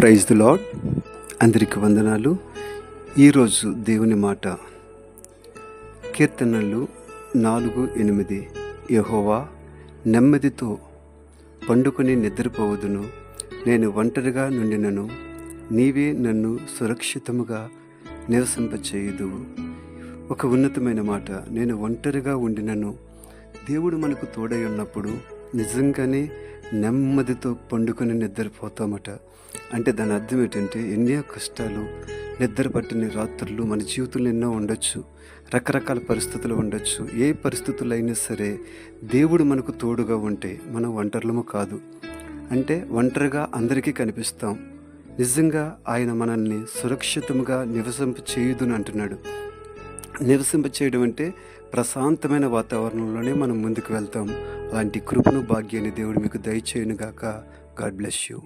Praise the lord. అందరికి వందనాలు. ఈరోజు దేవుని మాట కీర్తనలు 4:8. యెహోవా నెమ్మదితో పండుకొని నిద్రపోవదును, నేను ఒంటరిగా నుండినను నీవే నన్ను సురక్షితముగా నివసింపచేయుదువు. ఒక ఉన్నతమైన మాట. నేను ఒంటరిగా ఉండినను దేవుడు మనకు తోడై ఉన్నప్పుడు నిజంగానే నెమ్మదితో పండుకొని నిద్రపోతామట. అంటే దాని అర్థం ఏంటంటే ఎన్నో కష్టాలు, నిద్ర పట్టిన రాత్రులు మన జీవితంలో ఎన్నో ఉండొచ్చు, రకరకాల పరిస్థితులు ఉండొచ్చు. ఏ పరిస్థితులు అయినా సరే దేవుడు మనకు తోడుగా ఉంటే మనం ఒంటరిలము కాదు. అంటే ఒంటరిగా అందరికీ కనిపిస్తాం. నిజంగా ఆయన మనల్ని సురక్షితంగా నివసింప చేయుదుని అంటున్నాడు. నివసింప చేయడం అంటే ప్రశాంతమైన వాతావరణంలోనే మనం ముందుకు వెళ్తాం. అలాంటి కృపను, భాగ్యాన్ని దేవుడు మీకు దయచేయునుగాక. God bless you.